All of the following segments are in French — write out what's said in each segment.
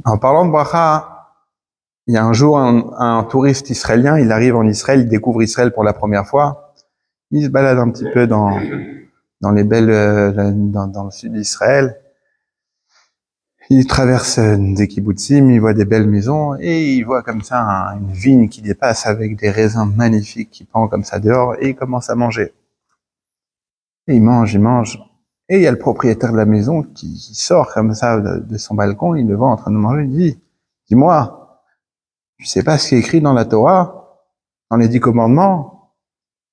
En parlant de bracha, il y a un jour un touriste israélien, il arrive en Israël, il découvre Israël pour la première fois. Il se balade un petit peu dans les belles, dans le sud d'Israël. Il traverse des kibbutzim, il voit des belles maisons et il voit comme ça une vigne qui dépasse avec des raisins magnifiques qui pendent comme ça dehors et il commence à manger. Et il mange. Et il y a le propriétaire de la maison qui sort comme ça de son balcon, il le voit en train de manger, il dit, dis-moi, tu sais pas ce qui est écrit dans la Torah, dans les 10 commandements?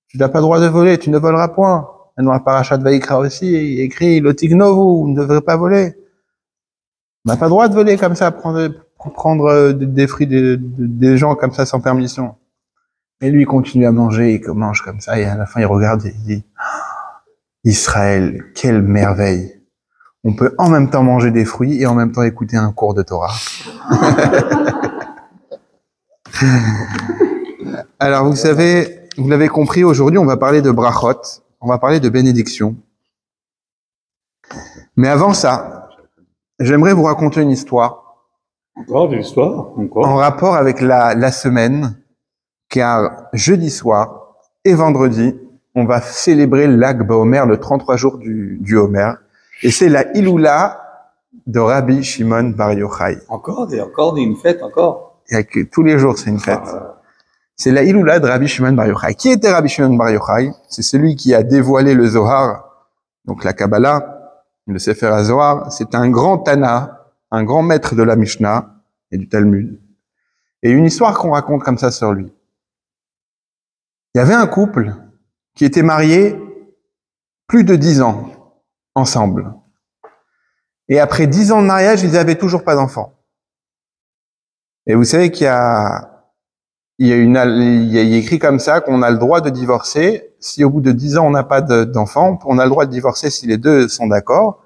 Tu n'as pas le droit de voler, tu ne voleras point. Et dans la parashat Vaïkra aussi, il est écrit, l'otignovu, vous ne devrez pas voler. On n'a pas le droit de voler comme ça, prendre des fruits des gens comme ça sans permission. Et lui, il continue à manger, il mange comme ça, et à la fin, il regarde et il dit, Israël, quelle merveille! On peut en même temps manger des fruits et en même temps écouter un cours de Torah. Alors, vous savez, vous l'avez compris, aujourd'hui, on va parler de brachot, on va parler de bénédiction. Mais avant ça, j'aimerais vous raconter une histoire. Encore de l'histoire? Encore? En rapport avec la semaine, car jeudi soir et vendredi, on va célébrer l'Ag Baomer, le 33 jours du Homer. Et c'est la Iloula de Rabbi Shimon Bar Yochai. Encore une fête, encore? Tous les jours, c'est une fête. C'est la Iloula de Rabbi Shimon Bar Yochai. Qui était Rabbi Shimon Bar Yochai? C'est celui qui a dévoilé le Zohar, donc la Kabbalah, le Sefer HaZohar. C'est un grand Tana, un grand maître de la Mishnah et du Talmud. Et une histoire qu'on raconte comme ça sur lui. Il y avait un couple qui était mariés plus de 10 ans ensemble. Et après 10 ans de mariage, ils n'avaient toujours pas d'enfants. Et vous savez qu'il y a écrit comme ça qu'on a le droit de divorcer si au bout de 10 ans on n'a pas d'enfants. On a le droit de divorcer si les deux sont d'accord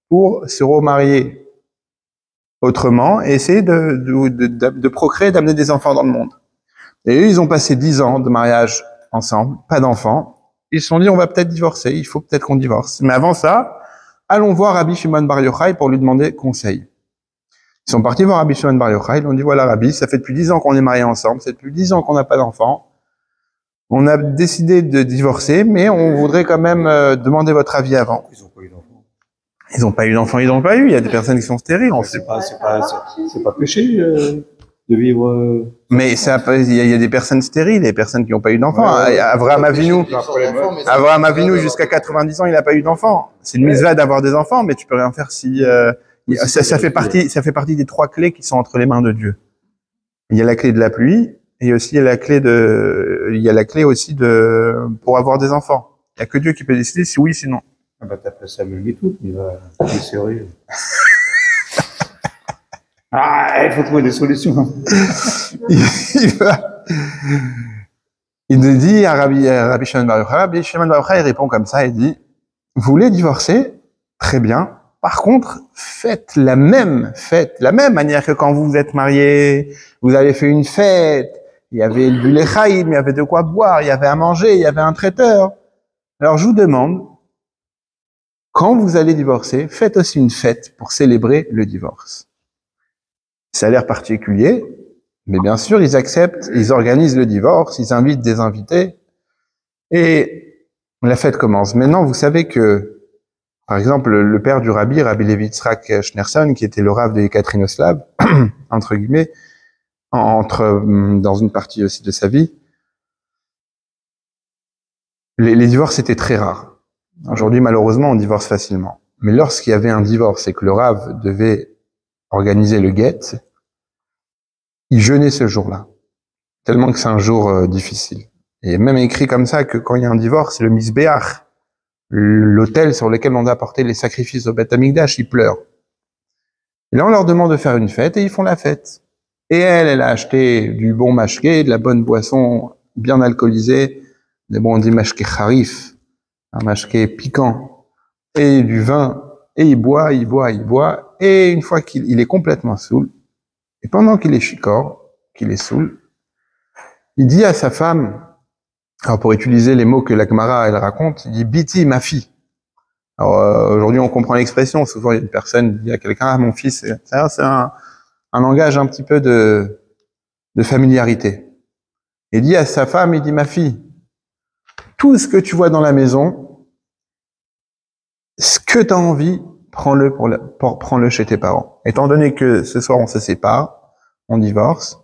pour se remarier autrement et essayer de procréer, d'amener des enfants dans le monde. Et eux, ils ont passé 10 ans de mariage ensemble, pas d'enfants. Ils se sont dit, on va peut-être divorcer, il faut peut-être qu'on divorce. Mais avant ça, allons voir Rabbi Shimon Bar Yochai pour lui demander conseil. Ils sont partis voir Rabbi Shimon Bar Yochai, ils lui ont dit, voilà Rabbi, ça fait depuis 10 ans qu'on est mariés ensemble, ça fait depuis 10 ans qu'on n'a pas d'enfants. On a décidé de divorcer, mais on voudrait quand même demander votre avis avant. Ils n'ont pas eu d'enfants. Ils n'ont pas eu d'enfants, ils n'ont pas eu. Il y a des personnes qui sont stériles. C'est pas péché de vivre. Mais il y a des personnes stériles, des personnes qui n'ont pas eu d'enfants. Avraham Avinu, jusqu'à 90 ans, il n'a pas eu d'enfants. C'est une mitzvah d'avoir des enfants, mais tu peux rien faire si ça fait partie des 3 clés qui sont entre les mains de Dieu. Il y a la clé de la pluie, et aussi il y a la clé aussi pour avoir des enfants. Il y a que Dieu qui peut décider si oui, sinon. Ah bah t'as pas Samuel Guitoud, il est sérieux. Il faut trouver des solutions. Il dit à Rabbi Shimon Bar Yochai, Rabbi Shimon Bar Yochai répond comme ça, il dit, vous voulez divorcer? Très bien. Par contre, faites la même manière que quand vous êtes mariés, vous avez fait une fête, il y avait du lechaïm, il y avait de quoi boire, il y avait à manger, il y avait un traiteur. Alors je vous demande, quand vous allez divorcer, faites aussi une fête pour célébrer le divorce. Ça a l'air particulier, mais bien sûr, ils acceptent, ils organisent le divorce, ils invitent des invités, et la fête commence. Maintenant, vous savez que, par exemple, le père du Rabbi Levi Yitzhak Schneerson, qui était le Rav de Yekaterinoslav, entre guillemets, dans une partie aussi de sa vie, les divorces étaient très rares. Aujourd'hui, malheureusement, on divorce facilement. Mais lorsqu'il y avait un divorce et que le Rav devait organiser le guet, il jeûnait ce jour-là. Tellement que c'est un jour difficile. Et il est même écrit comme ça que quand il y a un divorce, c'est le Misbéach, l'autel sur lequel on doit porter les sacrifices au Beth Amikdash, il pleure. Et là, on leur demande de faire une fête et ils font la fête. Et elle a acheté du bon mashké, de la bonne boisson bien alcoolisée, des bons, on dit mashké harif, un mashké piquant, et du vin, et il boit, et une fois qu'il est complètement saoul, et pendant qu'il est shikor, qu'il est saoul, il dit à sa femme, alors pour utiliser les mots que la Gemara elle raconte, il dit Biti, ma fille. Alors aujourd'hui on comprend l'expression, souvent il y a une personne qui dit à quelqu'un, ah mon fils, c'est un langage un petit peu de familiarité. Il dit à sa femme, il dit, ma fille, tout ce que tu vois dans la maison, ce que tu as envie, prends-le chez tes parents. Étant donné que ce soir on se sépare, on divorce,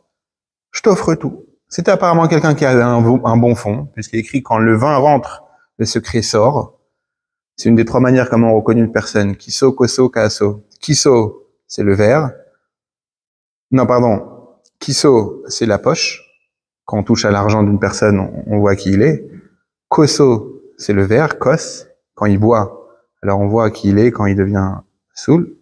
je t'offre tout. C'était apparemment quelqu'un qui avait un bon fond, puisqu'il écrit quand le vin rentre, le secret sort. C'est une des trois manières comment on reconnaît une personne. Kiso, koso, kaaso. Kiso, c'est le verre. Non, pardon. Kiso, c'est la poche. Quand on touche à l'argent d'une personne, on voit qui il est. Koso, c'est le verre. Kos, quand il boit, alors on voit qui il est quand il devient saoul.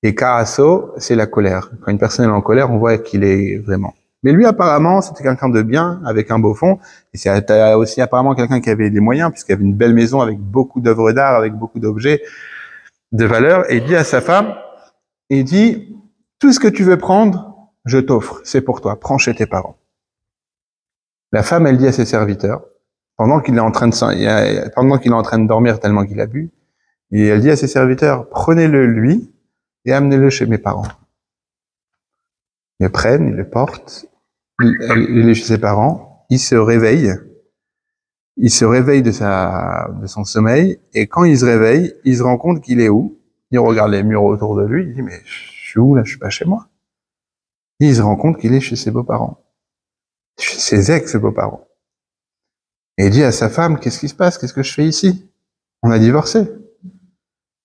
Et kaaso, c'est la colère. Quand une personne est en colère, on voit qui il est vraiment. Mais lui, apparemment, c'était quelqu'un de bien, avec un beau fond. Et c'est aussi apparemment quelqu'un qui avait des moyens, puisqu'il avait une belle maison avec beaucoup d'œuvres d'art, avec beaucoup d'objets de valeur. Et il dit à sa femme, il dit, tout ce que tu veux prendre, je t'offre. C'est pour toi. Prends chez tes parents. La femme, elle dit à ses serviteurs, pendant qu'il est en train de dormir tellement qu'il a bu, et elle dit à ses serviteurs, prenez-le lui et amenez-le chez mes parents. Ils le prennent, ils le portent, il est chez ses parents, il se réveille de son sommeil, et quand il se réveille, il se rend compte qu'il est où? Il regarde les murs autour de lui, il dit, mais je suis où là? Je suis pas chez moi. Et il se rend compte qu'il est chez ses beaux-parents. Chez ses ex-beaux-parents. Et il dit à sa femme, qu'est-ce qui se passe? Qu'est-ce que je fais ici? On a divorcé.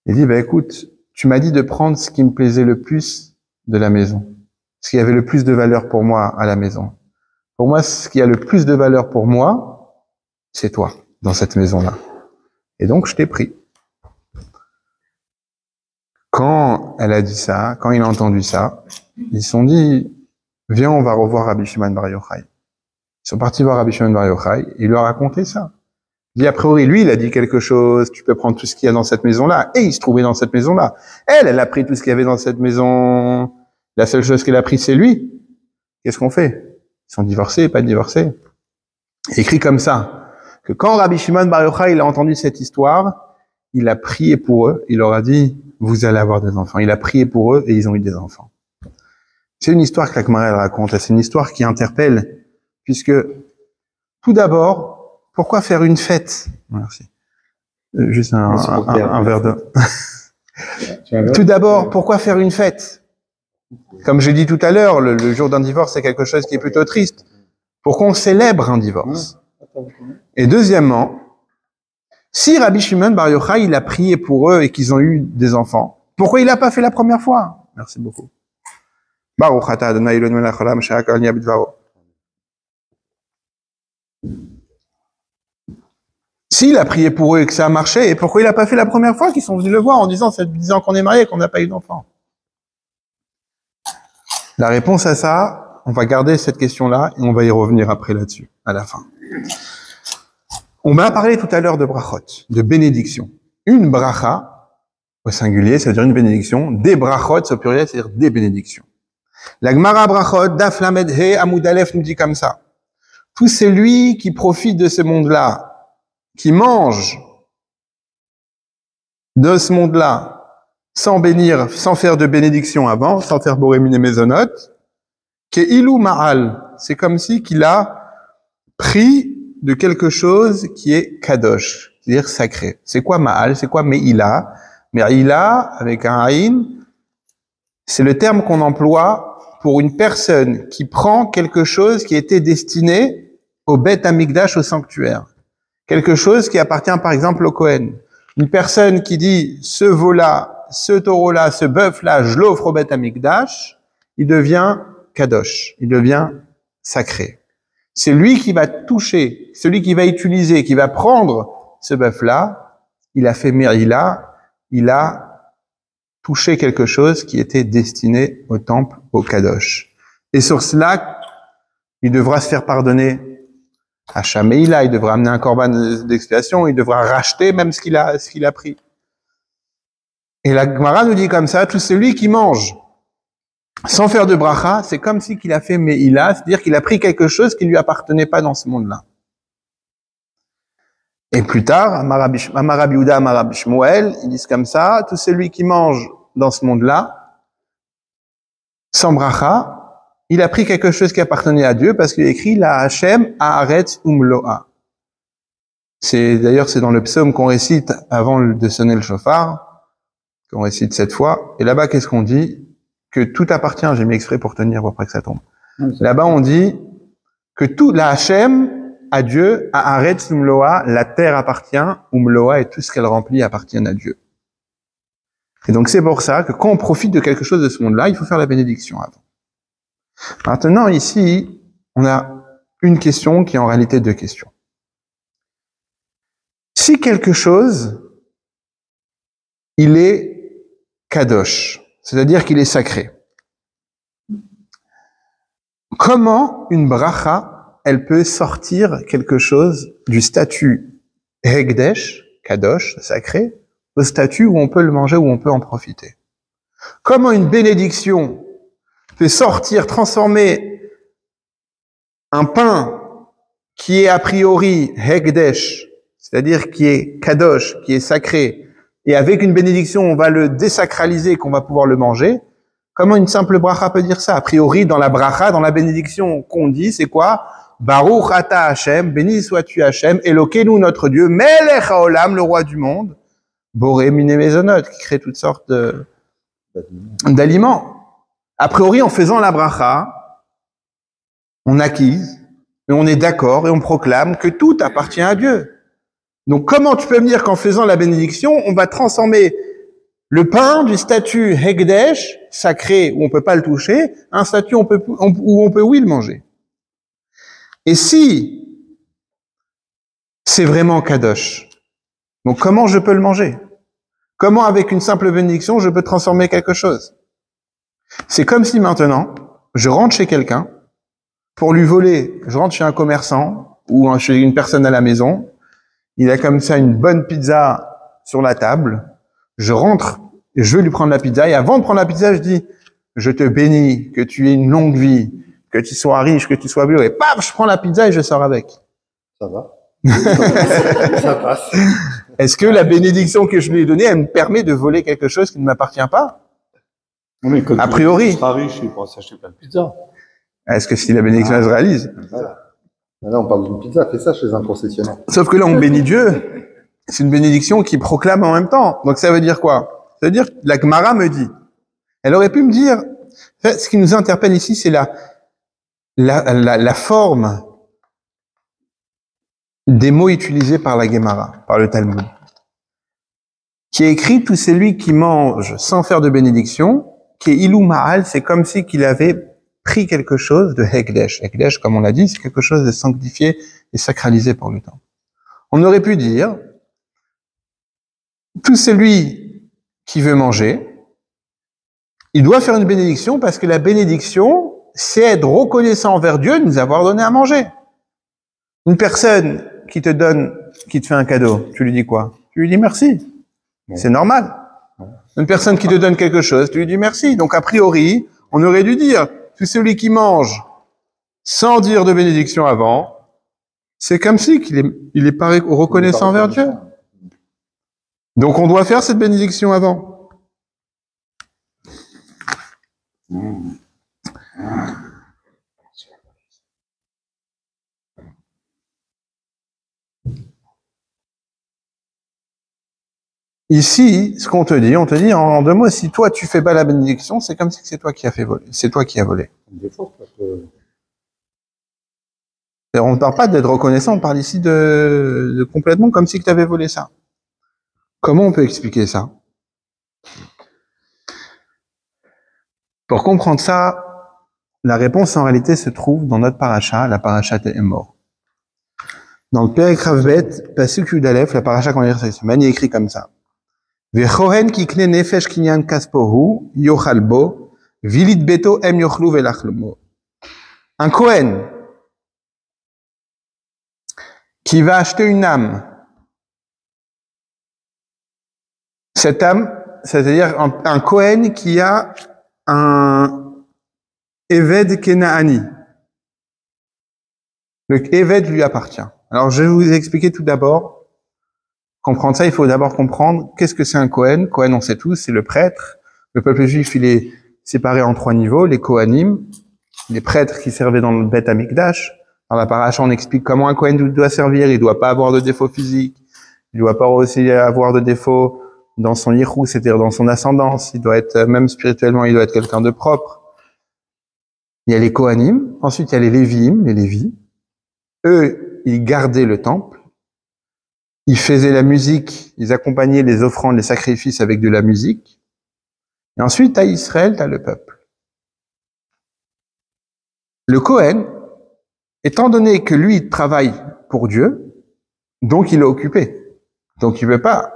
Il dit, écoute, tu m'as dit de prendre ce qui me plaisait le plus de la maison. Ce qui avait le plus de valeur pour moi à la maison. Pour moi, ce qui a le plus de valeur pour moi, c'est toi, dans cette maison-là. Et donc, je t'ai pris. Quand elle a dit ça, quand il a entendu ça, ils se sont dit, viens, on va revoir Rabbi Shimon Bar Yochai. Ils sont partis voir Rabbi Shimon Bar Yochai, et il leur a raconté ça. Il dit, a priori, lui, il a dit quelque chose, tu peux prendre tout ce qu'il y a dans cette maison-là, et il se trouvait dans cette maison-là. Elle a pris tout ce qu'il y avait dans cette maison. La seule chose qu'elle a pris, c'est lui. Qu'est-ce qu'on fait? Ils sont divorcés, pas divorcés. Il écrit comme ça, que quand Rabbi Shimon Bar Yochai, il a entendu cette histoire, il a prié pour eux, il leur a dit, vous allez avoir des enfants. Il a prié pour eux, et ils ont eu des enfants. C'est une histoire que la Gemara elle raconte, c'est une histoire qui interpelle, puisque, tout d'abord, pourquoi faire une fête? Merci. Juste un verre d'eau. Tout d'abord, pourquoi faire une fête? Comme j'ai dit tout à l'heure, le jour d'un divorce, c'est quelque chose qui est plutôt triste. Pourquoi on célèbre un divorce? Et deuxièmement, si Rabbi Shimon Bar Yochai, il a prié pour eux et qu'ils ont eu des enfants, pourquoi il l'a pas fait la première fois? Merci beaucoup. Baruch atah Adonai Eloheinu melech haolam she'akol nהיה b'dvaro. S'il a prié pour eux et que ça a marché, et pourquoi il l'a pas fait la première fois qu'ils sont venus le voir en disant, c'est 10 ans qu'on est mariés et qu'on n'a pas eu d'enfant? La réponse à ça, on va garder cette question-là et on va y revenir après là-dessus, à la fin. On m'a parlé tout à l'heure de brachot, de bénédiction. Une bracha, au singulier, ça veut dire une bénédiction. Des brachot, au pluriel, c'est-à-dire des bénédictions. La Gemara brachot, Daf Lamed He Amud Aleph nous dit comme ça. Tout celui qui profite de ce monde-là, qui mange de ce monde-là, sans bénir, sans faire de bénédiction avant, sans faire borémine et mésonote, Ke'ilu Ma'al, c'est comme si qu'il a pris de quelque chose qui est kadosh, c'est-à-dire sacré. C'est quoi Ma'al? C'est quoi Me'ila? Me'ila, avec un Aïn, c'est le terme qu'on emploie pour une personne qui prend quelque chose qui était destiné au Beth Amikdash, au sanctuaire. Quelque chose qui appartient par exemple au Kohen. Une personne qui dit, ce veau-là, ce taureau-là, ce bœuf-là, je l'offre au Beth Amikdash, il devient kadosh, il devient sacré. C'est lui qui va toucher, celui qui va utiliser, qui va prendre ce bœuf-là, il a fait Merila, il a touché quelque chose qui était destiné au temple, au kadosh. Et sur cela, il devra se faire pardonner à Shameila, il devra amener un korban d'expiation, il devra racheter même ce qu'il a pris. Et la Gemara nous dit comme ça, tout celui qui mange sans faire de bracha, c'est comme si qu'il a fait Meila, c'est-à-dire qu'il a pris quelque chose qui lui appartenait pas dans ce monde-là. Et plus tard, Amarabi Yehuda, Amarabi Shmuel, ils disent comme ça, tout celui qui mange dans ce monde-là, sans bracha, il a pris quelque chose qui appartenait à Dieu parce qu'il a écrit la Hashem Haaretz Umloa. D'ailleurs, c'est dans le psaume qu'on récite avant de sonner le shofar, qu'on récite 7 fois. Et là-bas, qu'est-ce qu'on dit? Que tout appartient, j'ai mis exprès pour tenir après que ça tombe. Là-bas, on dit que tout, la Hashem, à Dieu, à Haaretz Umloa, la terre appartient, Umloa et tout ce qu'elle remplit appartiennent à Dieu. Et donc c'est pour ça que quand on profite de quelque chose de ce monde-là, il faut faire la bénédiction avant. Maintenant, ici, on a une question qui est en réalité 2 questions. Si quelque chose, il est kadosh, c'est-à-dire qu'il est sacré, comment une bracha, elle peut sortir quelque chose du statut hekdesh, kadosh, sacré, au statut où on peut le manger, où on peut en profiter? Comment une bénédiction peut sortir, transformer un pain qui est a priori hekdesh, c'est-à-dire qui est kadosh, qui est sacré, et avec une bénédiction, on va le désacraliser, qu'on va pouvoir le manger? Comment une simple bracha peut dire ça? A priori, dans la bracha, dans la bénédiction qu'on dit, c'est quoi? Baruch ata Hashem, béni sois-tu Hashem, Elokeinu notre Dieu, Melech haolam, le roi du monde, Boré miné mezonot, qui crée toutes sortes d'aliments. A priori, en faisant la bracha, on acquise, et on est d'accord, et on proclame que tout appartient à Dieu. Donc, comment tu peux me dire qu'en faisant la bénédiction, on va transformer le pain du statut hekdesh, sacré, où on peut pas le toucher, un statut où on peut oui le manger? Et si c'est vraiment kadosh, donc comment je peux le manger? Comment avec une simple bénédiction, je peux transformer quelque chose? C'est comme si maintenant, je rentre chez quelqu'un pour lui voler. Je rentre chez un commerçant ou chez une personne à la maison. Il a comme ça une bonne pizza sur la table. Je rentre et je veux lui prendre la pizza. Et avant de prendre la pizza, je dis, je te bénis, que tu aies une longue vie, que tu sois riche, que tu sois vieux. Et paf, je prends la pizza et je sors avec. Ça va. Ça passe. Est-ce que la bénédiction que je lui ai donnée, elle me permet de voler quelque chose qui ne m'appartient pas? Mais quand A priori. Tu seras riche, il pourra s'acheter plein de pizzas. Est-ce que si la bénédiction elle se réalise? Voilà. Là, on parle d'une pizza, fais ça chez un concessionnaire. Sauf que là, on bénit Dieu. C'est une bénédiction qui proclame en même temps. Donc ça veut dire quoi? Ça veut dire, la Gemara me dit, elle aurait pu me dire, ce qui nous interpelle ici, c'est la forme des mots utilisés par la Gemara, par le Talmud, qui est écrit, tout celui qui mange sans faire de bénédiction, qui est ilou ma'al, c'est comme si qu'il avait pris quelque chose de hekdesh. Hekdesh, comme on l'a dit, c'est quelque chose de sanctifié et sacralisé par le temps. On aurait pu dire, tout celui qui veut manger, il doit faire une bénédiction parce que la bénédiction, c'est être reconnaissant envers Dieu de nous avoir donné à manger. Une personne qui te fait un cadeau, tu lui dis quoi? Tu lui dis merci. C'est normal. Une personne qui te donne quelque chose, tu lui dis merci. Donc, a priori, on aurait dû dire, tout celui qui mange sans dire de bénédiction avant, c'est comme si il est pas reconnaissant envers Dieu. Donc, on doit faire cette bénédiction avant. Ici, ce qu'on te dit, on te dit en 2 mots, si toi tu fais pas la bénédiction, c'est comme si c'est toi qui as fait voler, c'est toi qui as volé. Et on ne parle pas d'être reconnaissant, on parle ici de complètement comme si tu avais volé ça. Comment on peut expliquer ça? Pour comprendre ça, la réponse en réalité se trouve dans notre paracha, la paracha Emor. Dans le Perek Ravbet, Pasuk Yudalef, la paracha qu'on a cette semaine, il est écrit comme ça. Vechohen kikne nefesh kinyan kaspohu, yochal bo, vilit beto em yochlu velachlomo. Un Kohen qui va acheter une âme. Cette âme, c'est-à-dire un Kohen qui a un Eved Kenaani. Le Eved lui appartient. Alors, je vais vous expliquer tout d'abord. Comprendre ça, il faut d'abord comprendre qu'est-ce que c'est un Kohen. Kohen, on sait tous, c'est le prêtre. Le peuple juif, il est séparés en 3 niveaux, les Kohanim, les prêtres qui servaient dans le Beth Amikdash. Dans la paracha, on explique comment un Kohen doit servir. Il doit pas avoir de défaut physique. Il doit pas aussi avoir de défaut dans son yichou, c'est-à-dire dans son ascendance. Il doit être, même spirituellement, il doit être quelqu'un de propre. Il y a les Kohanim. Ensuite, il y a les Lévi'im, les Lévis. Eux, ils gardaient le temple. Ils faisaient la musique. Ils accompagnaient les offrandes, les sacrifices avec de la musique. Et ensuite, t'as Israël, t'as le peuple. Le Kohen, étant donné que lui, il travaille pour Dieu, donc il est occupé. Donc il ne veut pas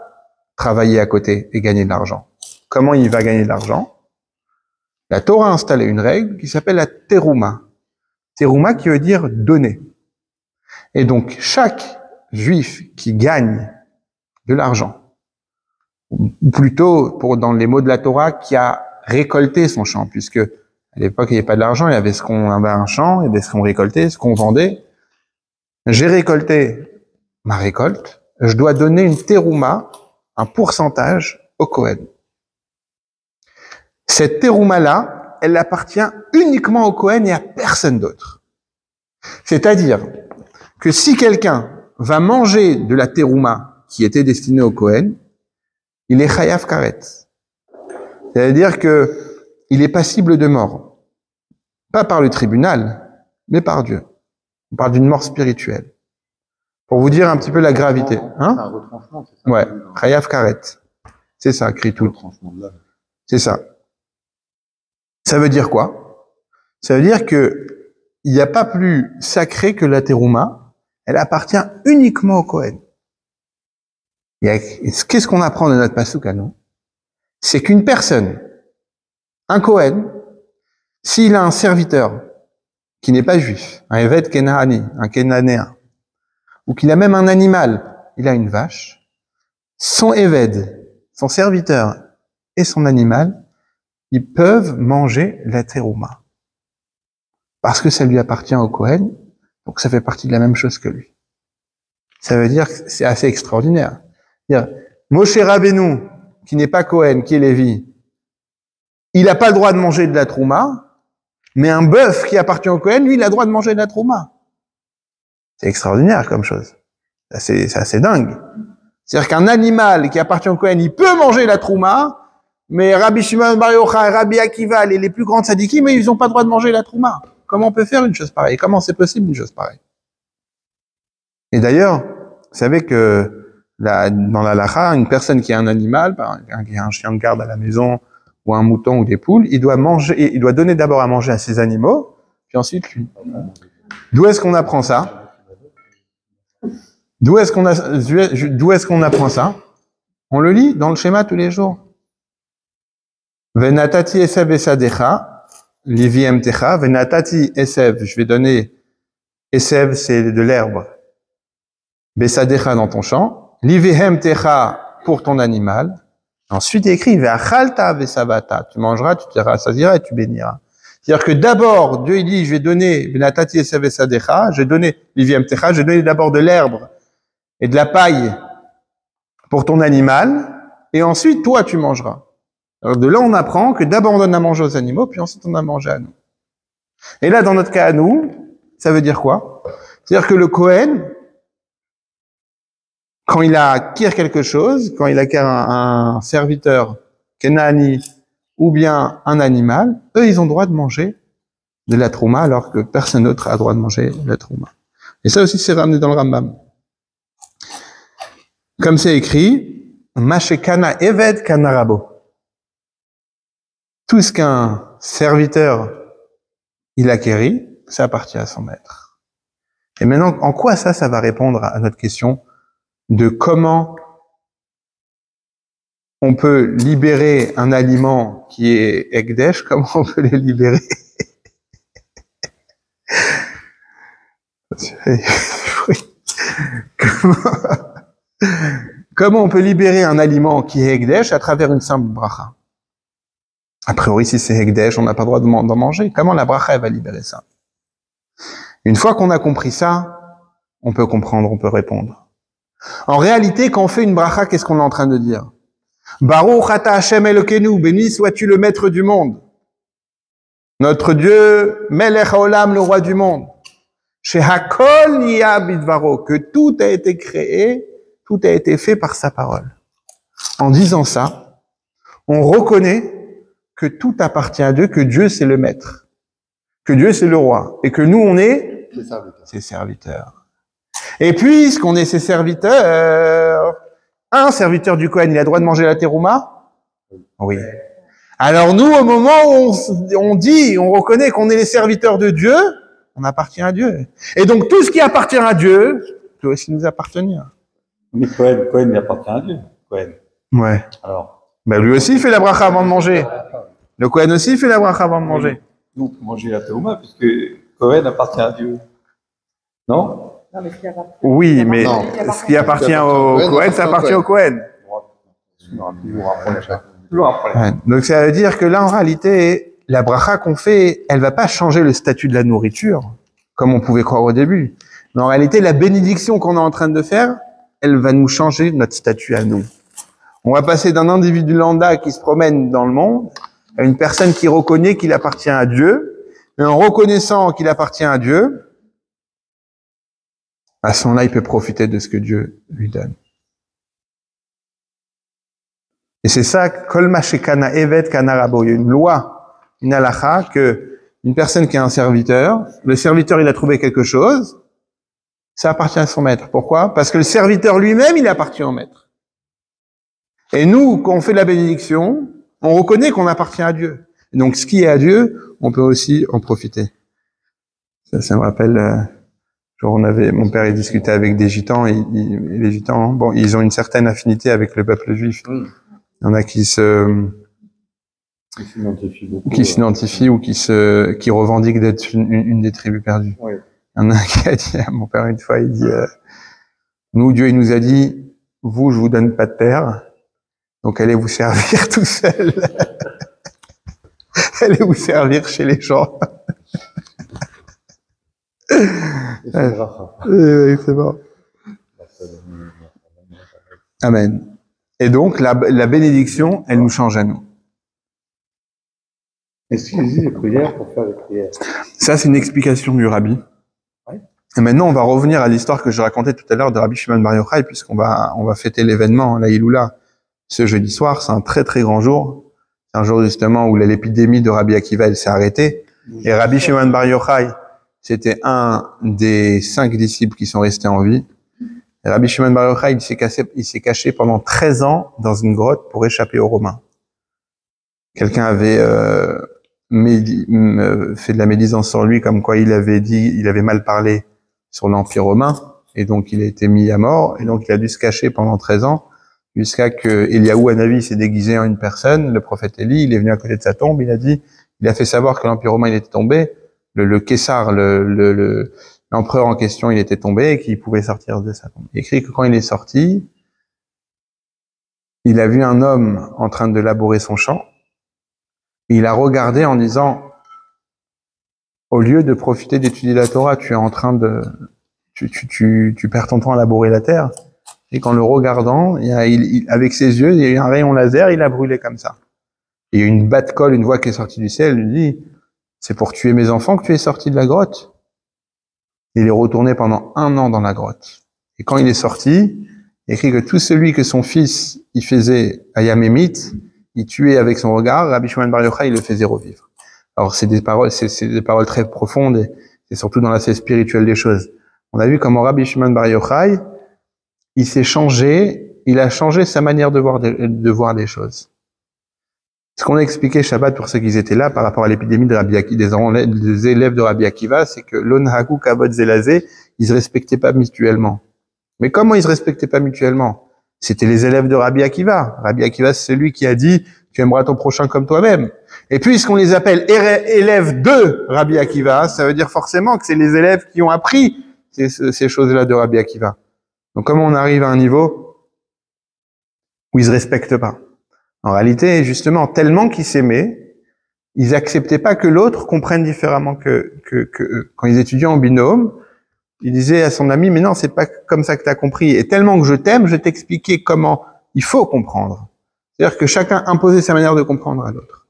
travailler à côté et gagner de l'argent. Comment il va gagner de l'argent? La Torah a installé une règle qui s'appelle la terouma. Terouma qui veut dire donner. Et donc chaque juif qui gagne de l'argent, ou plutôt dans les mots de la Torah, qui a récolté son champ, puisque à l'époque, il n'y avait pas de l'argent, il y avait ce qu'on avait un champ, il y avait ce qu'on récoltait, ce qu'on vendait. J'ai récolté ma récolte, je dois donner une terouma, un pourcentage au Kohen. Cette terouma-là, elle appartient uniquement au Kohen et à personne d'autre. C'est-à-dire que si quelqu'un va manger de la terouma qui était destinée au Kohen, il est chayav karet. C'est-à-dire que il est passible de mort. Pas par le tribunal, mais par Dieu. On parle d'une mort spirituelle. Pour vous dire un petit peu la gravité. Hein? C'est un retranchement, c'est ça? Ouais. Chayav karet. C'est ça, Kritout. C'est ça. Ça veut dire quoi? Ça veut dire que il n'y a pas plus sacré que la terouma. Elle appartient uniquement au Kohen. Qu'est-ce qu'on apprend de notre pasuk à nous? C'est qu'une personne, un Kohen, s'il a un serviteur qui n'est pas juif, un Eved Kenahani, un Kenanéen, ou qu'il a même un animal, il a une vache, son Eved, son serviteur et son animal, ils peuvent manger la terouma. Parce que ça lui appartient au Kohen, donc ça fait partie de la même chose que lui. Ça veut dire que c'est assez extraordinaire. Moshe Rabbeinu, qui n'est pas Kohen, qui est Lévi, il n'a pas le droit de manger de la trouma, mais un bœuf qui appartient au Kohen, lui, il a le droit de manger de la trouma. C'est extraordinaire comme chose. C'est assez dingue. C'est-à-dire qu'un animal qui appartient au Kohen, il peut manger la trouma, mais Rabbi Shimon Bar Yochai, Rabbi Akiva, les plus grands tzadikim, mais ils n'ont pas le droit de manger la trouma. Comment on peut faire une chose pareille? Comment c'est possible une chose pareille? Et d'ailleurs, vous savez que dans la halakha, une personne qui a un animal, qui a un chien de garde à la maison, ou un mouton ou des poules, il doit donner d'abord à manger à ses animaux, puis ensuite lui. D'où est-ce qu'on apprend ça? D'où est-ce qu'on apprend ça? On le lit dans le schéma tous les jours. Venatati esev esadecha, livi emtecha, venatati esev, je vais donner, esev c'est de l'herbe, besadecha dans ton champ, livi emtecha pour ton animal. Ensuite, il écrit, ve'achalta ve'sabata, tu mangeras, tu te rassasieras et tu béniras. C'est-à-dire que d'abord, Dieu il dit, je vais donner, venatati esev esadecha, je vais donner, livi emtecha, je vais donner d'abord de l'herbe et de la paille pour ton animal, et ensuite, toi, tu mangeras. Alors de là, on apprend que d'abord on donne à manger aux animaux, puis ensuite on a mangé à nous. Et là, dans notre cas à nous, ça veut dire quoi? C'est-à-dire que le Kohen, quand il acquiert quelque chose, quand il acquiert un serviteur, Kenani, ou bien un animal, eux, ils ont droit de manger de la trouma, alors que personne d'autre a droit de manger de la trouma. Et ça aussi, c'est ramené dans le Rambam. Comme c'est écrit, Mashekana Eved Kanarabo. Tout ce qu'un serviteur, il acquérit, ça appartient à son maître. Et maintenant, en quoi ça va répondre à notre question de comment on peut libérer un aliment qui est Ekdesh, comment on peut les libérer? Comment on peut libérer un aliment qui est Ekdesh à travers une simple bracha? A priori, si c'est Ekdesh, on n'a pas le droit d'en manger. Comment la bracha va libérer ça? Une fois qu'on a compris ça, on peut comprendre, on peut répondre. En réalité, quand on fait une bracha, qu'est-ce qu'on est en train de dire? Baruch ata Hashem Elokeinu, béni sois-tu le maître du monde. Notre Dieu, Melech Haolam, le roi du monde. Chez Hakol Niya Bidvaro, que tout a été créé, tout a été fait par sa parole. En disant ça, on reconnaît que tout appartient à Dieu, que Dieu c'est le maître, que Dieu c'est le roi, et que nous on est ses serviteurs. Et puisqu'on est ses serviteurs, un serviteur du Kohen, il a le droit de manger la terouma? Oui. Alors nous, au moment où on dit, on reconnaît qu'on est les serviteurs de Dieu, on appartient à Dieu. Et donc tout ce qui appartient à Dieu doit aussi nous appartenir. Mais Cohen, il appartient à Dieu. Cohen. Ouais. Alors. Ben lui aussi il fait la bracha avant de manger. Le Kohen aussi fait la bracha avant de manger. Nous, on peut manger la terouma puisque Cohen appartient à Dieu. Non? Non, mais oui, mais ce qui appartient au Kohen, ça appartient au Kohen. Ouais. Donc ça veut dire que là, en réalité, la bracha qu'on fait, elle va pas changer le statut de la nourriture, comme on pouvait croire au début. Mais en réalité, la bénédiction qu'on est en train de faire, elle va nous changer notre statut à nous. On va passer d'un individu lambda qui se promène dans le monde à une personne qui reconnaît qu'il appartient à Dieu. Et en reconnaissant qu'il appartient à Dieu, à ce moment-là, il peut profiter de ce que Dieu lui donne. Et c'est ça, Kol ma shekana evet kana rabo. Il y a une loi, une halakha, que une personne qui a un serviteur, le serviteur, il a trouvé quelque chose, ça appartient à son maître. Pourquoi? Parce que le serviteur lui-même, il appartient au maître. Et nous, quand on fait la bénédiction, on reconnaît qu'on appartient à Dieu. Et donc, ce qui est à Dieu, on peut aussi en profiter. Ça me rappelle, genre mon père, il discutait avec des gitans, et les gitans, bon, ils ont une certaine affinité avec le peuple juif. Il y en a qui s'identifient ou qui revendiquent d'être une des tribus perdues. Oui. Il y en a un qui a dit à mon père une fois, il dit, nous, Dieu, il nous a dit, vous, je vous donne pas de terre, donc allez vous servir tout seul. Allez vous servir chez les gens. Et c'est bracha. Oui, c'est bon. Amen. Et donc, la bénédiction, elle nous change à nous. Est-ce qu'il existe des prières pour faire des prières? Ça, c'est une explication du Rabbi. Ouais. Et maintenant, on va revenir à l'histoire que je racontais tout à l'heure de Rabbi Shimon Bar Yochai, puisqu'on va fêter l'événement, la Iloula, ce jeudi soir. C'est un très, très grand jour. C'est un jour, justement, où l'épidémie de Rabbi Akiva, elle s'est arrêtée. Et Rabbi Shimon Bar Yochai, c'était un des 5 disciples qui sont restés en vie. Et Rabbi Shimon Bar Yochai, il s'est caché pendant 13 ans dans une grotte pour échapper aux Romains. Quelqu'un avait fait de la médisance sur lui, comme quoi il avait mal parlé sur l'Empire romain, et donc il a été mis à mort, et donc il a dû se cacher pendant 13 ans, jusqu'à que Eliaou Hanavi s'est déguisé en une personne, le prophète Élie, il est venu à côté de sa tombe, il a fait savoir que l'Empire romain il était tombé, le Kessar, l'empereur en question, il était tombé, et qu'il pouvait sortir de sa tombe. Il écrit que quand il est sorti, il a vu un homme en train de labourer son champ, et il a regardé en disant, au lieu de profiter d'étudier la Torah, tu es en train de, tu perds ton temps à labourer la terre. Et qu'en le regardant, avec ses yeux, il y a eu un rayon laser, il a brûlé comme ça. Et il y a une batte-colle, une voix qui est sortie du ciel, lui dit, c'est pour tuer mes enfants que tu es sorti de la grotte. Il est retourné pendant 1 an dans la grotte. Et quand il est sorti, il écrit que tout celui que son fils, il faisait à Yamémite, il tuait avec son regard, Rabbi Shimon Bar Yochai, il le faisait revivre. Alors c'est des paroles très profondes, et c'est surtout dans l'aspect spirituel des choses. On a vu comment Rabbi Shimon Bar Yochai, il s'est changé, il a changé sa manière de voir des choses. Ce qu'on a expliqué Shabbat pour ceux qui étaient là par rapport à l'épidémie de Rabbi Akiva, des élèves de Rabbi Akiva, c'est que l'onhaku kavod zelazé, ils se respectaient pas mutuellement. Mais comment ils se respectaient pas mutuellement? C'était les élèves de Rabbi Akiva. Rabbi Akiva, c'est celui qui a dit, tu aimeras ton prochain comme toi-même. Et puisqu'on les appelle élèves de Rabbi Akiva, ça veut dire forcément que c'est les élèves qui ont appris ces choses-là de Rabbi Akiva. Donc comment on arrive à un niveau où ils se respectent pas? En réalité, justement, tellement qu'ils s'aimaient, ils acceptaient pas que l'autre comprenne différemment que eux. Quand ils étudiaient en binôme, il disait à son ami, mais non, c'est pas comme ça que tu as compris. Et tellement que je t'aime, je t'expliquais comment il faut comprendre. C'est-à-dire que chacun imposait sa manière de comprendre à l'autre.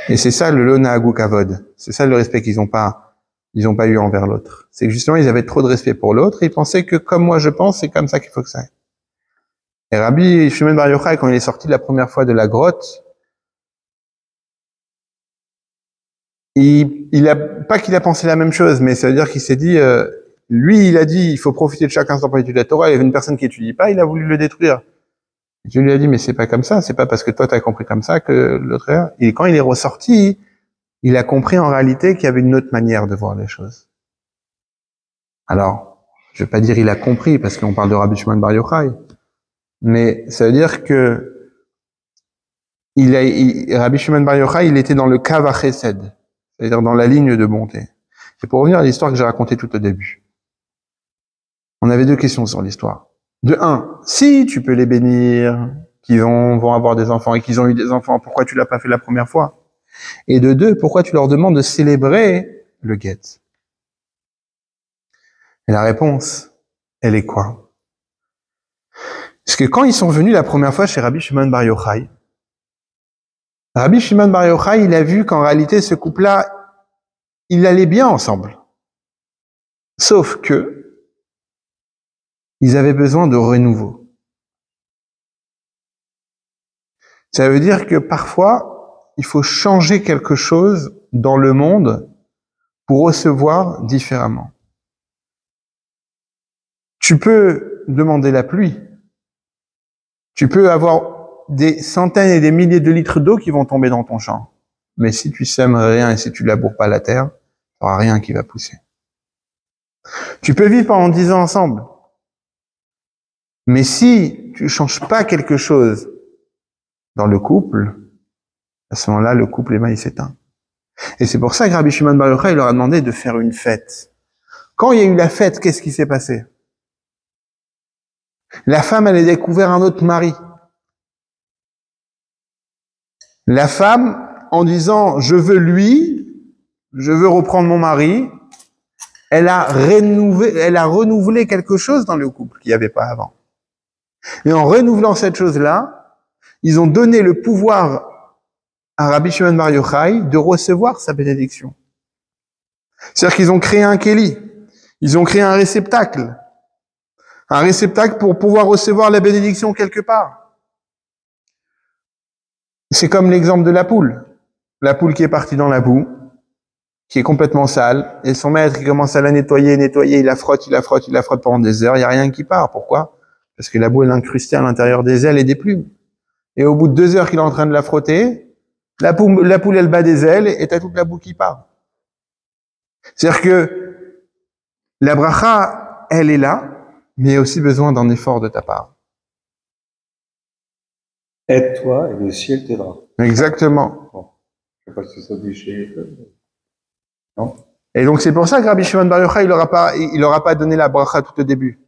Et c'est ça le lona agu kavod. C'est ça le respect qu'ils ont pas eu envers l'autre. C'est que justement, ils avaient trop de respect pour l'autre et ils pensaient que comme moi je pense, c'est comme ça qu'il faut que ça aille. Et Rabbi Shimon Bar Yochai, quand il est sorti la première fois de la grotte, pas qu'il a pensé la même chose, mais ça veut dire qu'il s'est dit, lui, il a dit, il faut profiter de chaque instant pour étudier la Torah. Il y avait une personne qui étudie pas, il a voulu le détruire. Dieu lui a dit, mais c'est pas comme ça, c'est pas parce que toi t'as compris comme ça que l'autre est. Et quand il est ressorti, il a compris en réalité qu'il y avait une autre manière de voir les choses. Alors, je vais pas dire il a compris, parce qu'on parle de Rabbi Shimon Bar Yochai, mais ça veut dire que Rabbi Shimon Bar Yochai, il était dans le kav ha-chesed, c'est-à-dire dans la ligne de bonté. Et pour revenir à l'histoire que j'ai racontée tout au début, on avait deux questions sur l'histoire. De un, si tu peux les bénir, qu'ils vont avoir des enfants et qu'ils ont eu des enfants, pourquoi tu l'as pas fait la première fois? Et de deux, pourquoi tu leur demandes de célébrer le guet? Et la réponse, elle est quoi? Parce que quand ils sont venus la première fois chez Rabbi Shimon Bar Yochai, Rabbi Shimon Bar Yochai, il a vu qu'en réalité, ce couple-là, il allait bien ensemble. Sauf que, ils avaient besoin de renouveau. Ça veut dire que parfois, il faut changer quelque chose dans le monde pour recevoir différemment. Tu peux demander la pluie. Tu peux avoir des centaines et des milliers de litres d'eau qui vont tomber dans ton champ. Mais si tu sèmes rien et si tu laboures pas la terre, il n'y aura rien qui va pousser. Tu peux vivre pendant 10 ans ensemble. Mais si tu changes pas quelque chose dans le couple, à ce moment-là, le couple, il s'éteint. Et c'est pour ça que Rabbi Shimon Bar Yochai, il leur a demandé de faire une fête. Quand il y a eu la fête, qu'est-ce qui s'est passé? La femme, elle a découvert un autre mari. La femme, en disant, je veux lui, je veux reprendre mon mari, elle a renouvelé quelque chose dans le couple qu'il n'y avait pas avant. Et en renouvelant cette chose-là, ils ont donné le pouvoir à Rabbi Shimon Bar Yochai de recevoir sa bénédiction. C'est-à-dire qu'ils ont créé un kéli, ils ont créé un réceptacle pour pouvoir recevoir la bénédiction quelque part. C'est comme l'exemple de la poule qui est partie dans la boue, qui est complètement sale, et son maître, il commence à la nettoyer, il la frotte pendant des heures, il n'y a rien qui part. Pourquoi? Parce que la boue est incrustée à l'intérieur des ailes et des plumes. Et au bout de 2 heures qu'il est en train de la frotter, la poule elle bat des ailes et t'as toute la boue qui part. C'est-à-dire que la bracha, elle est là, mais il y a aussi besoin d'un effort de ta part. Aide-toi et le ciel t'aidera. Exactement. Bon. Je ne sais pas si ça dit chez... Non. Et donc c'est pour ça que Rabbi Shimon Bar Yochai, il aura pas donné la bracha tout au début.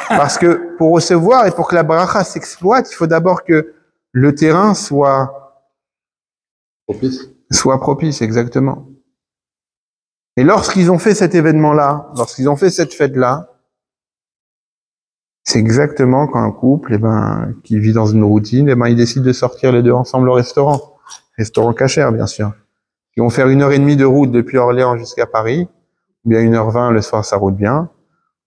Parce que pour recevoir et pour que la bracha s'exploite, il faut d'abord que le terrain soit propice, exactement. Et lorsqu'ils ont fait cet événement-là, lorsqu'ils ont fait cette fête-là, c'est exactement quand un couple, qui vit dans une routine, il décide de sortir les deux ensemble au restaurant kasher, bien sûr. Ils vont faire 1h30 de route depuis Orléans jusqu'à Paris, ou bien 1h20 le soir, ça roule bien.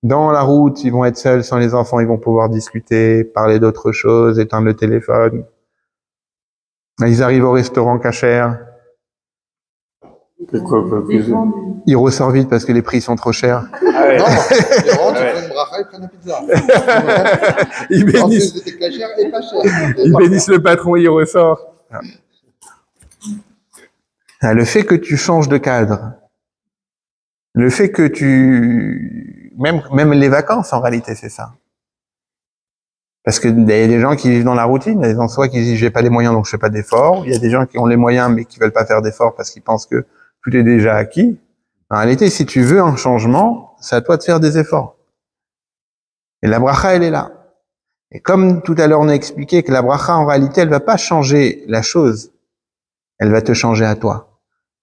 Dans la route, ils vont être seuls sans les enfants, ils vont pouvoir discuter, parler d'autres choses, éteindre le téléphone. Ils arrivent au restaurant kasher. Ils ressortent vite parce que les prix sont trop chers. Ah ouais. Non, ils rentrent, ils font une bracha, ils prennent une pizza. Ils bénissent. C'était cachère et pas cher. Ils bénissent le patron, il ressort. Le fait que tu changes de cadre, le fait que même les vacances, en réalité, c'est ça. Parce que il y a des gens qui vivent dans la routine, il y a des gens soit qui disent j'ai pas les moyens donc je fais pas d'efforts, il y a des gens qui ont les moyens mais qui veulent pas faire d'efforts parce qu'ils pensent que tout est déjà acquis. En réalité, si tu veux un changement, c'est à toi de faire des efforts. Et la bracha, elle est là. Et comme tout à l'heure on a expliqué que la bracha, en réalité, elle va pas changer la chose, elle va te changer à toi.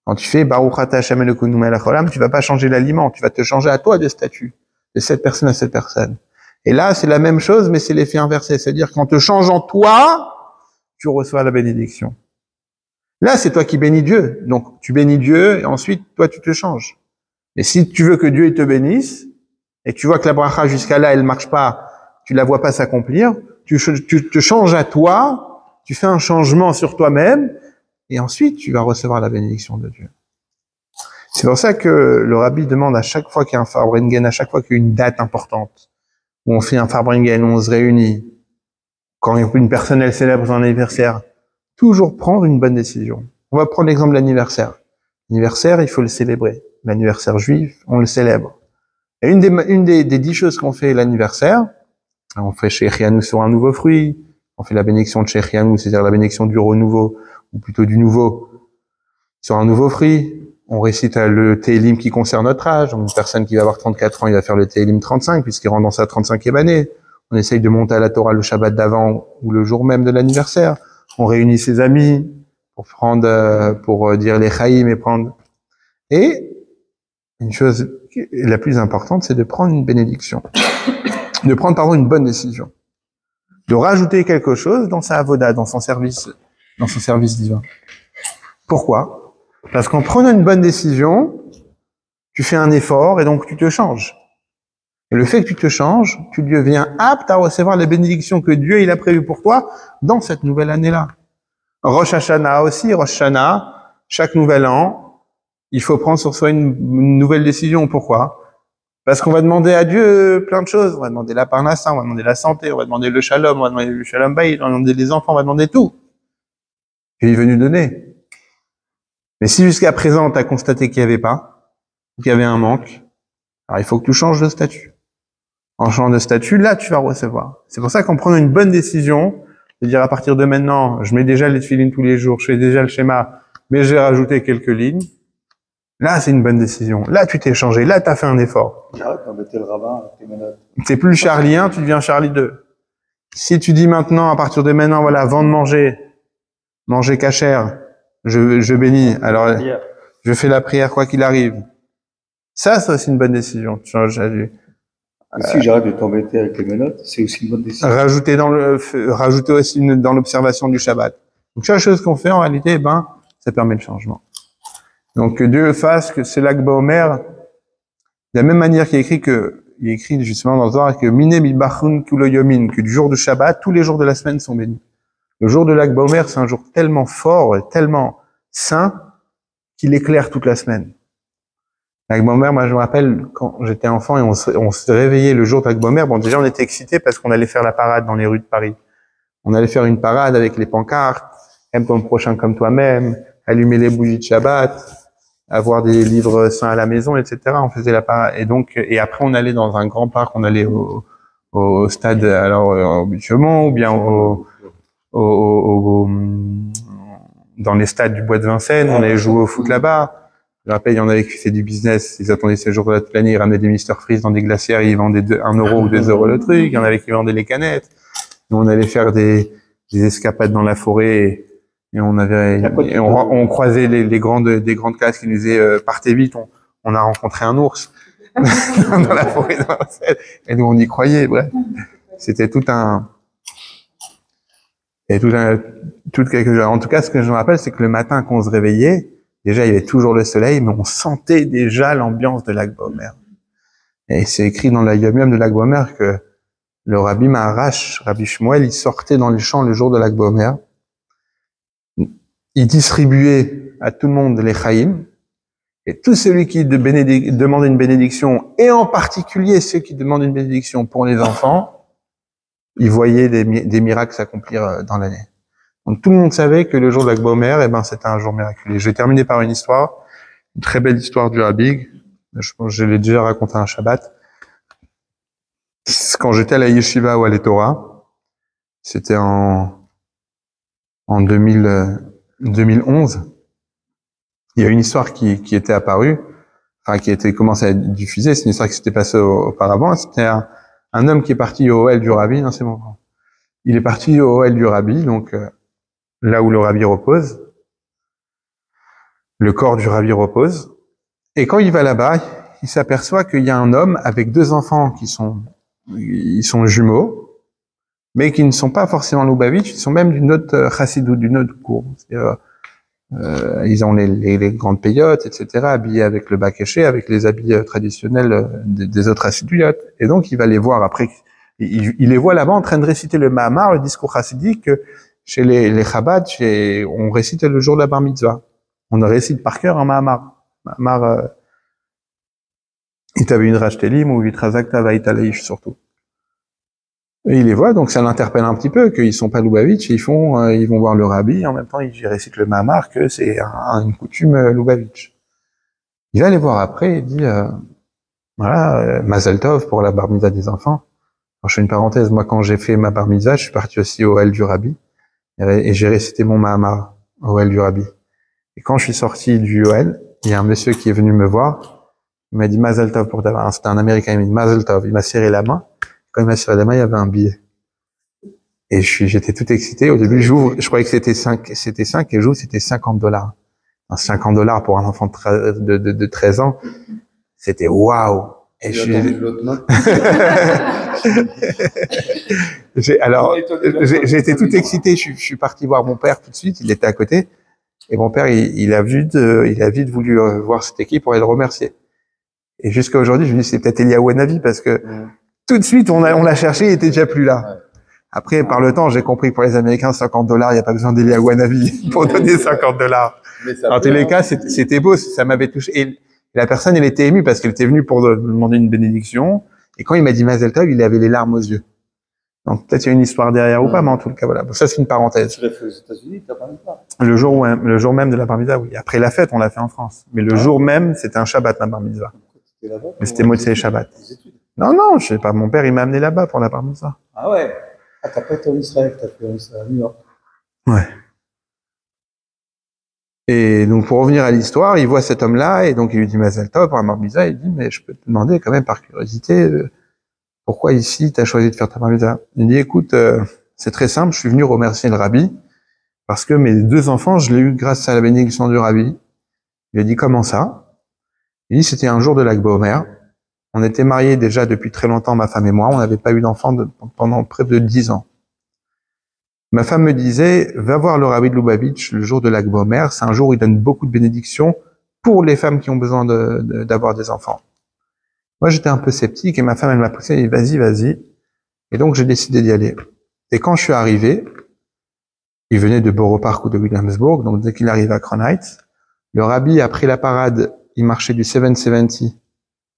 Quand tu fais Baruch Ata Hashem Elokeinu melech haolam, tu vas pas changer l'aliment, tu vas te changer à toi de statut, de cette personne à cette personne. Et là, c'est la même chose, mais c'est l'effet inversé. C'est-à-dire qu'en te changeant toi, tu reçois la bénédiction. Là, c'est toi qui bénis Dieu. Donc, tu bénis Dieu et ensuite, toi, tu te changes. Et si tu veux que Dieu il te bénisse, et que tu vois que la bracha jusqu'à là, elle marche pas, tu la vois pas s'accomplir, tu te changes à toi, tu fais un changement sur toi-même, et ensuite, tu vas recevoir la bénédiction de Dieu. C'est pour ça que le rabbi demande à chaque fois qu'il y a un Farbringen, à chaque fois qu'il y a une date importante, où on fait un Farbringen, où on se réunit, quand une personne, elle célèbre son anniversaire, toujours prendre une bonne décision. On va prendre l'exemple de l'anniversaire. L'anniversaire, il faut le célébrer. L'anniversaire juif, on le célèbre. Et une des 10 choses qu'on fait l'anniversaire, on fait Shechianu sur un nouveau fruit, on fait la bénédiction de Shechianu, c'est-à-dire la bénédiction du renouveau, ou plutôt du nouveau, sur un nouveau fruit. On récite le Télim qui concerne notre âge. Une personne qui va avoir 34 ans, il va faire le Télim 35, puisqu'il rentre dans sa 35e année. On essaye de monter à la Torah le Shabbat d'avant ou le jour même de l'anniversaire. On réunit ses amis pour prendre, pour dire les Chaïm et prendre. Et une chose la plus importante, c'est de prendre une bénédiction. De prendre, pardon, une bonne décision. De rajouter quelque chose dans sa avoda, dans son service divin. Pourquoi? Parce qu'en prenant une bonne décision, tu fais un effort et donc tu te changes. Et le fait que tu te changes, tu deviens apte à recevoir les bénédictions que Dieu il a prévues pour toi dans cette nouvelle année-là. Rosh Hashanah aussi, Rosh Hashanah, chaque nouvel an, il faut prendre sur soi une nouvelle décision. Pourquoi? Parce qu'on va demander à Dieu plein de choses. On va demander la parnassa, on va demander la santé, on va demander le shalom, on va demander le shalom bayit, on va demander les enfants, on va demander tout. Et il veut nous donner. Mais si jusqu'à présent, tu as constaté qu'il n'y avait pas, qu'il y avait un manque, alors il faut que tu changes de statut. En changeant de statut, là, tu vas recevoir. C'est pour ça qu'en prenant une bonne décision, de dire à partir de maintenant, je mets déjà les tefilines tous les jours, je fais déjà le schéma, mais j'ai rajouté quelques lignes. Là, c'est une bonne décision. Là, tu t'es changé. Là, tu as fait un effort. Arrête d'embêter le rabbin avec tes menottes. C'est plus Charlie 1, tu deviens Charlie 2. Si tu dis maintenant, à partir de maintenant, voilà, avant de manger cachère, je bénis. Alors, je fais la prière quoi qu'il arrive. Ça, c'est aussi une bonne décision. Tu changes à Dieu. Si j'arrête de t'embêter avec les menottes, c'est aussi une bonne décision. Rajouter aussi dans l'observation du Shabbat. Donc, chaque chose qu'on fait, en réalité, ça permet le changement. Donc, que Dieu fasse que c'est l'Akba Omer, de la même manière qu'il est écrit justement dans le Zohar que Mine Mibachun Kulo Yomin, que du jour de Shabbat, tous les jours de la semaine sont bénis. Le jour de l'Akba Omer, c'est un jour tellement fort et tellement saint qu'il éclaire toute la semaine. L'Akba Omer, moi je me rappelle quand j'étais enfant et on se réveillait le jour de l'Akba Omer, bon déjà on était excités parce qu'on allait faire la parade dans les rues de Paris. On allait faire une parade avec les pancartes, aime ton prochain comme toi-même, allumer les bougies de Shabbat, avoir des livres saints à la maison, etc. On faisait la parade. Et après on allait dans un grand parc, on allait au stade, alors au Butte-Chaumont ou bien dans les stades du Bois de Vincennes, on allait jouer au foot là-bas. Je me rappelle, il y en avait qui faisaient du business, ils attendaient ces jours-là toute l'année, ils ramenaient des Mr Freeze dans des glacières, ils vendaient 1 euro ou 2 euros le truc, il y en avait qui vendaient les canettes. Nous, on allait faire des escapades dans la forêt et on croisait des grandes classes qui nous disaient partez vite, on a rencontré un ours dans la forêt de Vincennes. Et nous, on y croyait, bref. C'était tout quelque chose. En tout cas, ce que je me rappelle, c'est que le matin, quand on se réveillait, déjà, il y avait toujours le soleil, mais on sentait déjà l'ambiance de l'Akba Omer. Et c'est écrit dans la Yom Yom de l'Akba Omer que le Rabbi Maharash, Rabbi Shmuel, il sortait dans les champs le jour de l'Akba Omer. Il distribuait à tout le monde les Chaïm. Et tout celui qui demandait une bénédiction, et en particulier ceux qui demandent une bénédiction pour les enfants, ils voyaient des miracles s'accomplir dans l'année. Donc tout le monde savait que le jour de l'Akba Omer, c'était un jour miraculeux. Je vais terminer par une histoire, une très belle histoire du Rabbi. Je l'ai déjà raconté un Shabbat. Quand j'étais à la Yeshiva ou à l'Etorah, c'était en 2011, il y a une histoire qui était apparue, enfin qui était commencé à être diffusée. C'est une histoire qui s'était passée auparavant. C'était un homme qui est parti au Ohel du Rabbi. Non, c'est bon. Il est parti au Ohel du Rabbi, donc là où le Rabbi repose. Le corps du Rabbi repose. Et quand il va là-bas, il s'aperçoit qu'il y a un homme avec 2 enfants ils sont jumeaux, mais qui ne sont pas forcément Lubavitch, ils sont même d'une autre chassidut, d'une autre cour. Ils ont les grandes peyotes, etc., habillés avec le bakéché, avec les habits traditionnels des autres hassidiotes. Et donc, il va les voir après. Il les voit là-bas en train de réciter le Mahamar, le discours chassidique, que chez les Chabad, on récite le jour de la bar mitzvah. On récite par cœur un Mahamar. Mahamar, Itavu Idrash Telim ou Vitrazakta Vaitalaïch surtout. Et il les voit, donc ça l'interpelle un petit peu, qu'ils sont pas Lubavitch, ils vont voir le rabbi, en même temps ils récitent le Mahamar, que c'est une coutume Lubavitch. Il va les voir après, il dit, voilà, Mazel Tov pour la bar mitzvah des enfants. Alors, je fais une parenthèse, moi quand j'ai fait ma bar mitzvah, je suis parti aussi au L du rabbi, et j'ai récité mon Mahamar au L du rabbi. Et quand je suis sorti du OL, il y a un monsieur qui est venu me voir, il m'a dit Mazel Tov pour ta bar, c'était un Américain, il m'a dit Mazel Tov, il m'a serré la main. Quand il m'a serré la main, il y avait un billet. Et j'étais tout excité. Au début, j'ouvre, je croyais que c'était 5, et j'ouvre, c'était $50. $50 pour un enfant de 13 ans. C'était waouh. Et j'étais tout excité. Je suis parti voir mon père tout de suite. Il était à côté. Et mon père, il a vite voulu voir cette équipe pour aller le remercier. Et jusqu'à aujourd'hui, je me dis, c'est peut-être Eliyahu Hanavi parce que tout de suite, on l'a cherché, il était déjà plus là. Ouais. Après, par le temps, j'ai compris que pour les Américains, $50, il n'y a pas besoin d'Eliyahu Hanavi pour donner $50. En tous les cas, c'était beau, ça m'avait touché. Et la personne, elle était émue parce qu'elle était venue pour me demander une bénédiction. Et quand il m'a dit Mazel Tov, il avait les larmes aux yeux. Donc, peut-être il y a une histoire derrière ou pas, mais en tout cas, voilà. Bon, ça, c'est une parenthèse. Tu l'as fait aux États-Unis, t'as pas même pas. Le jour même de la bar mitzvah, oui. Après la fête, on l'a fait en France. Mais le jour même, c'était un Shabbat, la bar mitzvah. Mais c'était Motzei Shabbat. Non, je sais pas. Mon père, il m'a amené là-bas pour la bar mitzvah. Ah ouais. Ah, t'as pas été en Israël, t'as fait à New York. Ouais. Et donc, pour revenir à l'histoire, il voit cet homme-là, et donc il lui dit Mazel Tov pour la bar mitzvah. Il dit, mais je peux te demander quand même par curiosité, pourquoi ici t'as choisi de faire ta bar mitzvah? Il dit, écoute, c'est très simple, je suis venu remercier le rabbi, parce que mes 2 enfants, je l'ai eu grâce à la bénédiction du rabbi. Il a dit, comment ça? Il dit, c'était un jour de Lag BaOmer. On était mariés déjà depuis très longtemps, ma femme et moi. On n'avait pas eu d'enfants pendant près de 10 ans. Ma femme me disait, va voir le rabbi de Lubavitch le jour de Lag BaOmer. C'est un jour où il donne beaucoup de bénédictions pour les femmes qui ont besoin d'avoir des enfants. Moi, j'étais un peu sceptique et ma femme, elle m'a poussé, elle dit, vas-y. Et donc, j'ai décidé d'y aller. Et quand je suis arrivé, il venait de Borough Park ou de Williamsburg. Donc, dès qu'il arrive à Crown Heights, le rabbi a pris la parade. Il marchait du 770,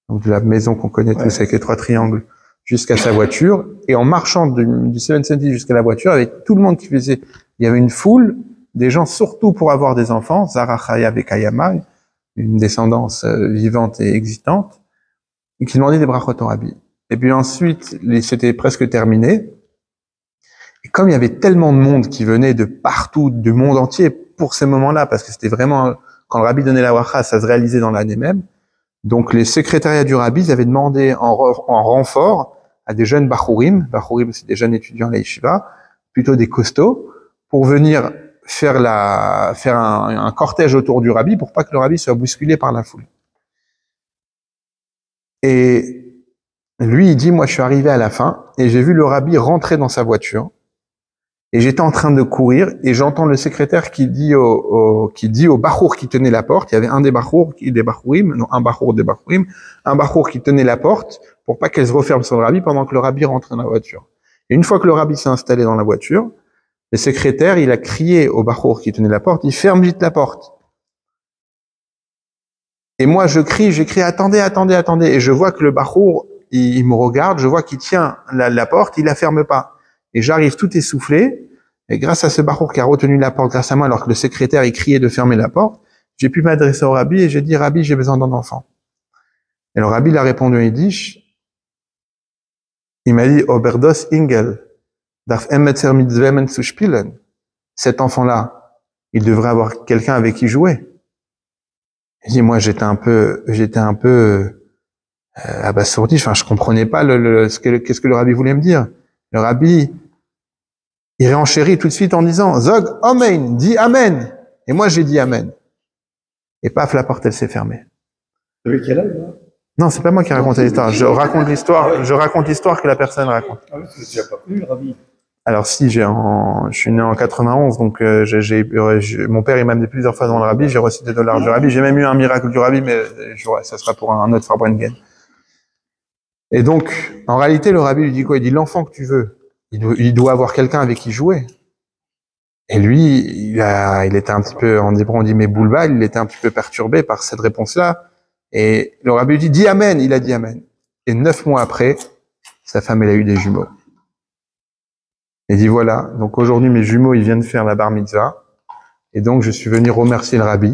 donc de la maison qu'on connaît tous avec les 3 triangles, jusqu'à sa voiture. Et en marchant du 770 jusqu'à la voiture, avec tout le monde qui faisait, il y avait une foule, des gens surtout pour avoir des enfants, Zara Chaya Bekayama, une descendance vivante et existante, et qui demandaient des brachot au rabbi. Et puis ensuite, c'était presque terminé. Et comme il y avait tellement de monde qui venait de partout, du monde entier, pour ces moments-là, parce que c'était vraiment, quand le rabbi donnait la bracha, ça se réalisait dans l'année même. Donc, les secrétariats du rabbi, ils avaient demandé en renfort à des jeunes bachourim, c'est des jeunes étudiants à la yeshiva, plutôt des costauds, pour venir faire un cortège autour du rabbi pour pas que le rabbi soit bousculé par la foule. Et lui, il dit, moi, je suis arrivé à la fin et j'ai vu le rabbi rentrer dans sa voiture. Et j'étais en train de courir et j'entends le secrétaire qui dit au bachour qui tenait la porte. Il y avait un des bachour, des bachour qui tenait la porte pour pas qu'elle se referme sur le rabbi pendant que le rabbi rentre dans la voiture. Et une fois que le rabbi s'est installé dans la voiture, le secrétaire, il a crié au bachour qui tenait la porte, il ferme vite la porte. Et moi, j'ai crié, attendez. Et je vois que le bachour, il me regarde, je vois qu'il tient la porte, il la ferme pas. Et j'arrive tout essoufflé, et grâce à ce bachour qui a retenu la porte grâce à moi, alors que le secrétaire, il criait de fermer la porte, j'ai pu m'adresser au rabbi et j'ai dit, rabbi, j'ai besoin d'un enfant. Et le rabbi, il a répondu en yiddish, il m'a dit, Oberdos Ingel, darf emetzer mit zwemen zu spielen. Cet enfant-là, il devrait avoir quelqu'un avec qui jouer. Et dit, moi, j'étais un peu abasourdi, enfin, je comprenais pas qu'est-ce que le rabbi voulait me dire. Le rabbi, il réenchérit tout de suite en disant, Zog, Amen, dis Amen. Et moi, j'ai dit Amen. Et paf, la porte, elle s'est fermée. Avec quel âge, là? Non, c'est pas moi qui raconte l'histoire. Je raconte l'histoire que la personne raconte. Ah oui, tu n'as pas connu le rabbi. Alors si, je suis né en 91, donc mon père il m'a amené plusieurs fois devant le rabbi, j'ai reçu des dollars du rabbi, j'ai même eu un miracle du rabbi, mais ça sera pour un autre Farbrengen. Et donc, en réalité, le rabbi lui dit quoi? Il dit, l'enfant que tu veux, il doit avoir quelqu'un avec qui jouer. Et lui, il était un petit peu, en hébreu on dit Méboulbal, il était un petit peu perturbé par cette réponse-là. Et le rabbi lui dit, dis Amen, il a dit Amen. Et 9 mois après, sa femme, elle a eu des jumeaux. Il dit voilà, donc aujourd'hui mes jumeaux, ils viennent faire la bar mitzvah. Et donc je suis venu remercier le rabbi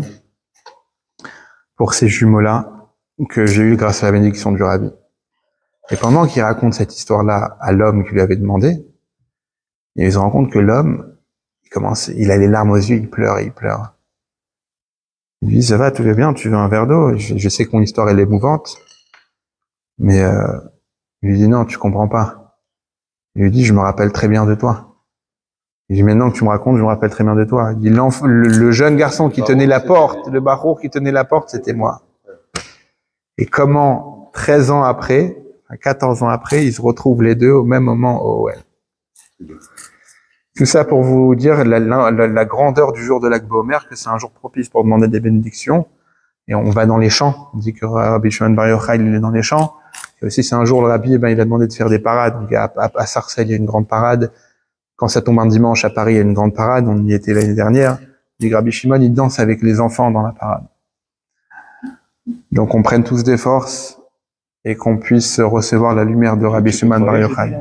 pour ces jumeaux-là que j'ai eu grâce à la bénédiction du rabbi. Et pendant qu'il raconte cette histoire-là à l'homme qui lui avait demandé, il se rend compte que l'homme, il a les larmes aux yeux, il pleure et il pleure. Il lui dit, ça va, tout va bien, tu veux un verre d'eau? Je sais que mon histoire elle est émouvante, mais il lui dit non, tu comprends pas. Il lui dit, je me rappelle très bien de toi. Il dit, maintenant que tu me racontes, je me rappelle très bien de toi. Il dit, le jeune garçon qui tenait la porte, le barour qui tenait la porte, c'était moi. Et comment, 13 ans après, 14 ans après, ils se retrouvent les deux au même moment au OL. Tout ça pour vous dire la grandeur du jour de l'Akba Omer, que c'est un jour propice pour demander des bénédictions. Et on va dans les champs. On dit que Rabbi Shimon Bar Yochai, il est dans les champs. Et aussi, c'est un jour, le Rabbi, il a demandé de faire des parades. Donc, à Sarcelles, il y a une grande parade. Quand ça tombe un dimanche, à Paris, il y a une grande parade. On y était l'année dernière. Et Rabbi Shimon, il danse avec les enfants dans la parade. Donc, on prenne tous des forces et qu'on puisse recevoir la lumière de Rabbi Shimon Bar Yochai.